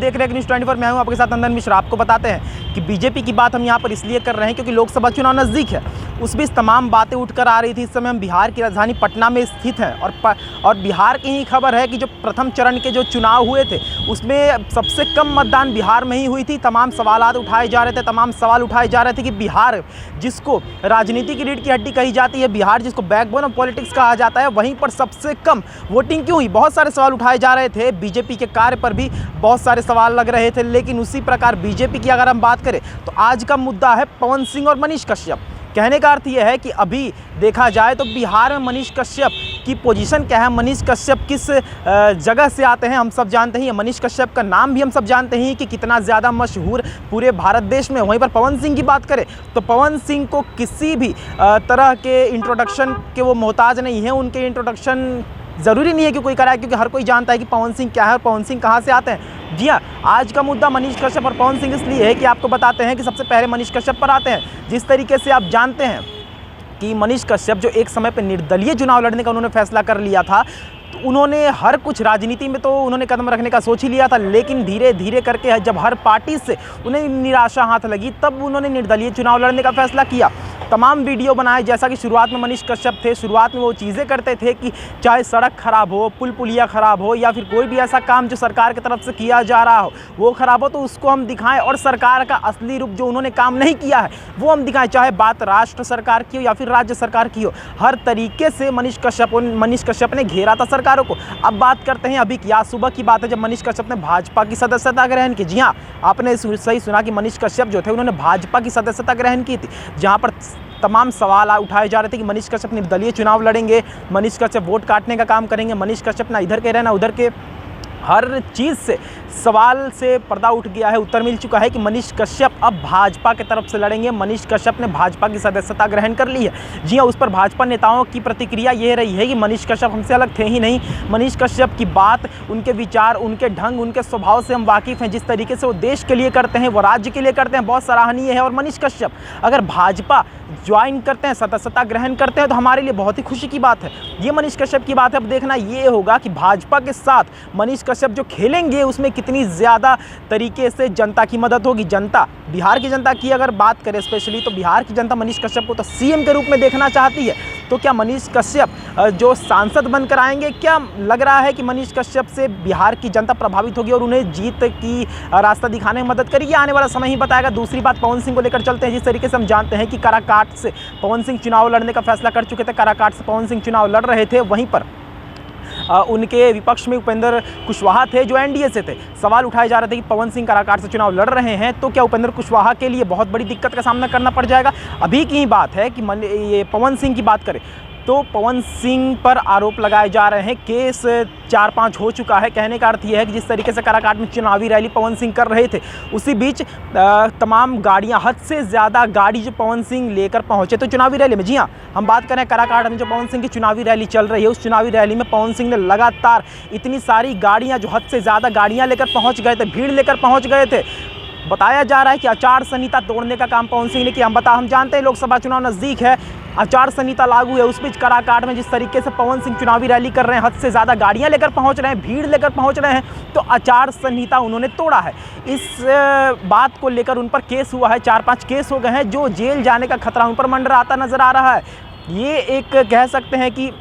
देख रहे हैं न्यूज़ 24। मैं हूं आपके साथ नंदन मिश्रा। आपको बताते हैं कि बीजेपी की बात हम यहां पर इसलिए कर रहे हैं क्योंकि लोकसभा चुनाव नज़दीक है। उस बीच तमाम बातें उठकर आ रही थी। इस समय हम बिहार की राजधानी पटना में स्थित हैं और बिहार की ही खबर है कि जो प्रथम चरण के जो चुनाव हुए थे उसमें सबसे कम मतदान बिहार में ही हुई थी। तमाम सवाल उठाए जा रहे थे, तमाम सवाल उठाए जा रहे थे कि बिहार जिसको राजनीति की रीढ़ की हड्डी कही जाती है, बिहार जिसको बैकबोन ऑफ पॉलिटिक्स कहा जाता है, वहीं पर सबसे कम वोटिंग क्यों हुई। बहुत सारे सवाल उठाए जा रहे थे। बीजेपी के कार्य पर भी बहुत सारे सवाल लग रहे थे। लेकिन उसी प्रकार बीजेपी की अगर हम बात करें तो आज का मुद्दा है पवन सिंह और मनीष कश्यप। कहने का अर्थ यह है कि अभी देखा जाए तो बिहार में मनीष कश्यप की पोजीशन क्या है, मनीष कश्यप किस जगह से आते हैं, हम सब जानते हैं। मनीष कश्यप का नाम भी हम सब जानते हैं कि कितना ज़्यादा मशहूर पूरे भारत देश में। वहीं पर पवन सिंह की बात करें तो पवन सिंह को किसी भी तरह के इंट्रोडक्शन के वो मोहताज नहीं है। उनके इंट्रोडक्शन ज़रूरी नहीं है कि कोई कराए, क्योंकि हर कोई जानता है कि पवन सिंह क्या है और पवन सिंह कहाँ से आते हैं। जी हाँ, आज का मुद्दा मनीष कश्यप और पवन सिंह इसलिए है कि आपको बताते हैं कि सबसे पहले मनीष कश्यप पर आते हैं। जिस तरीके से आप जानते हैं कि मनीष कश्यप जो एक समय पर निर्दलीय चुनाव लड़ने का उन्होंने फैसला कर लिया था, तो उन्होंने हर कुछ राजनीति में तो उन्होंने कदम रखने का सोच ही लिया था, लेकिन धीरे धीरे करके जब हर पार्टी से उन्हें निराशा हाथ लगी तब उन्होंने निर्दलीय चुनाव लड़ने का फैसला किया। तमाम वीडियो बनाए, जैसा कि शुरुआत में मनीष कश्यप थे, शुरुआत में वो चीज़ें करते थे कि चाहे सड़क ख़राब हो, पुल पुलिया ख़राब हो, या फिर कोई भी ऐसा काम जो सरकार की तरफ से किया जा रहा हो वो ख़राब हो तो उसको हम दिखाएं और सरकार का असली रूप जो उन्होंने काम नहीं किया है वो हम दिखाएं। चाहे बात राष्ट्र सरकार की हो या फिर राज्य सरकार की हो, हर तरीके से मनीष कश्यप ने घेरा था सरकारों को। अब बात करते हैं अभी की, आज सुबह की बात है जब मनीष कश्यप ने भाजपा की सदस्यता ग्रहण की। जी हाँ, आपने सही सुना कि मनीष कश्यप जो थे उन्होंने भाजपा की सदस्यता ग्रहण की थी, जहाँ पर तमाम सवाल उठाए जा रहे थे कि मनीष कश्यप निर्दलीय चुनाव लड़ेंगे, मनीष कश्यप वोट काटने का काम करेंगे, मनीष कश्यप ना इधर के रहना उधर के। हर चीज़ से सवाल से पर्दा उठ गया है, उत्तर मिल चुका है कि मनीष कश्यप अब भाजपा की तरफ से लड़ेंगे। मनीष कश्यप ने भाजपा की सदस्यता ग्रहण कर ली है। जी हाँ, उस पर भाजपा नेताओं की प्रतिक्रिया ये रही है कि मनीष कश्यप हमसे अलग थे ही नहीं। मनीष कश्यप की बात, उनके विचार, उनके ढंग, उनके स्वभाव से हम वाकिफ़ हैं। जिस तरीके से वो देश के लिए करते हैं, वो राज्य के लिए करते हैं, बहुत सराहनीय है। और मनीष कश्यप अगर भाजपा ज्वाइन करते हैं, सदस्यता ग्रहण करते हैं तो हमारे लिए बहुत ही खुशी की बात है। ये मनीष कश्यप की बात है। अब देखना ये होगा कि भाजपा के साथ मनीष कश्यप जो खेलेंगे उसमें कितनी ज़्यादा तरीके से जनता की मदद होगी। जनता, बिहार की जनता की अगर बात करें स्पेशली, तो बिहार की जनता मनीष कश्यप को तो सीएम के रूप में देखना चाहती है। तो क्या मनीष कश्यप जो सांसद बनकर आएंगे, क्या लग रहा है कि मनीष कश्यप से बिहार की जनता प्रभावित होगी और उन्हें जीत की रास्ता दिखाने में मदद करेगी? आने वाला समय ही बताएगा। दूसरी बात, पवन सिंह को लेकर चलते हैं। जिस तरीके से हम जानते हैं कि काराकाट से पवन सिंह चुनाव लड़ने का फैसला कर चुके थे, काराकाट से पवन सिंह चुनाव लड़ रहे थे, वहीं पर उनके विपक्ष में उपेंद्र कुशवाहा थे जो एनडीए से थे। सवाल उठाए जा रहे थे कि पवन सिंह काराकाट से चुनाव लड़ रहे हैं तो क्या उपेंद्र कुशवाहा के लिए बहुत बड़ी दिक्कत का सामना करना पड़ जाएगा? अभी की ही बात है कि ये पवन सिंह की बात करें तो पवन सिंह पर आरोप लगाए जा रहे हैं, केस 4-5 हो चुका है। कहने का अर्थ यह है कि जिस तरीके से काराकाट में चुनावी रैली पवन सिंह कर रहे थे, उसी बीच तमाम गाड़ियां, हद से ज़्यादा गाड़ी जो पवन सिंह लेकर पहुंचे तो चुनावी रैली में। जी हाँ, हम बात करें काराकाट में जो पवन सिंह की चुनावी रैली चल रही है, उस चुनावी रैली में पवन सिंह ने लगातार इतनी सारी गाड़ियाँ, जो हद से ज़्यादा गाड़ियाँ लेकर पहुँच गए थे, भीड़ लेकर पहुँच गए थे। बताया जा रहा है कि आचार संहिता तोड़ने का काम पवन सिंह ने किया। हम जानते हैं लोकसभा चुनाव नज़दीक है, आचार संहिता लागू है। उस बीच काराकाट में जिस तरीके से पवन सिंह चुनावी रैली कर रहे हैं, हद से ज़्यादा गाड़ियां लेकर पहुंच रहे हैं, भीड़ लेकर पहुंच रहे हैं, तो आचार संहिता उन्होंने तोड़ा है। इस बात को लेकर उन पर केस हुआ है, 4-5 केस हो गए हैं, जो जेल जाने का खतरा उन पर मंडराता नजर आ रहा है। ये एक कह सकते हैं कि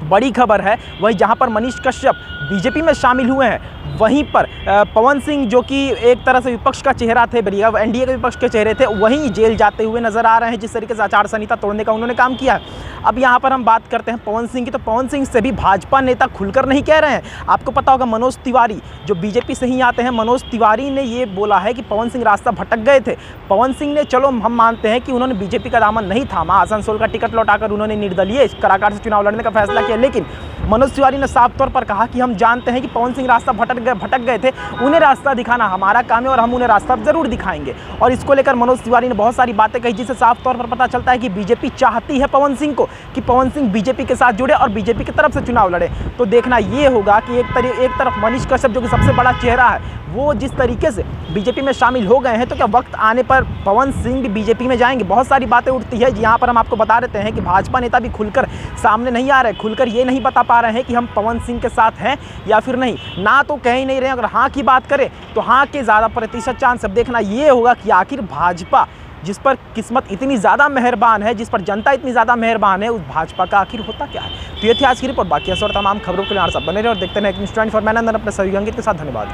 बड़ी खबर है। वहीं जहां पर मनीष कश्यप बीजेपी में शामिल हुए हैं, वहीं पर पवन सिंह जो कि एक तरह से विपक्ष का चेहरा थे, एनडीए के विपक्ष के चेहरे थे, वहीं जेल जाते हुए नजर आ रहे हैं। जिस तरीके से आचार संहिता तोड़ने का उन्होंने काम किया है। अब यहाँ पर हम बात करते हैं पवन सिंह की, तो पवन सिंह से भी भाजपा नेता खुलकर नहीं कह रहे हैं। आपको पता होगा मनोज तिवारी जो बीजेपी से ही आते हैं, मनोज तिवारी ने ये बोला है कि पवन सिंह रास्ता भटक गए थे। पवन सिंह ने, चलो हम मानते हैं कि उन्होंने बीजेपी का दामन नहीं थामा, आसनसोल का टिकट लौटाकर उन्होंने निर्दलीय काराकाट से चुनाव लड़ने का फैसला किया, लेकिन मनोज तिवारी ने साफ तौर पर कहा कि हम जानते हैं कि पवन सिंह रास्ता भटक गए थे, उन्हें रास्ता दिखाना हमारा काम है और हम उन्हें रास्ता जरूर दिखाएंगे। और इसको लेकर मनोज तिवारी ने बहुत सारी बातें कही, जिससे साफ तौर पर पता चलता है कि बीजेपी चाहती है पवन सिंह को, कि पवन सिंह बीजेपी के साथ जुड़े और बीजेपी की तरफ से चुनाव लड़े। तो देखना ये होगा कि एक तरफ मनीष कश्यप जो कि सबसे बड़ा चेहरा है, वो जिस तरीके से बीजेपी में शामिल हो गए हैं, तो क्या वक्त आने पर पवन सिंह भी बीजेपी में जाएंगे? बहुत सारी बातें उठती है। यहाँ पर हम आपको बता देते हैं कि भाजपा नेता भी खुलकर सामने नहीं आ रहे, खुलकर ये नहीं बता पा पा रहे हैं कि हम पवन सिंह के साथ हैं या फिर नहीं, ना तो कह ही नहीं रहे हैं। अगर हाँ की बात करें तो हाँ के ज़्यादा प्रतिशत चांस। अब देखना ये होगा कि आखिर भाजपा, जिस पर किस्मत इतनी ज़्यादा मेहरबान है, जिस पर जनता इतनी ज़्यादा मेहरबान है, उस भाजपा का आखिर होता क्या है। तो ये थी आज की रिपोर्ट। बाकी ऐसे और तमाम खबरों के लिए हमारे साथ बने रहे और देखते रहे न्यूज़ 24। मैं नंदन अपने सहयोगी अंकित के साथ, धन्यवाद।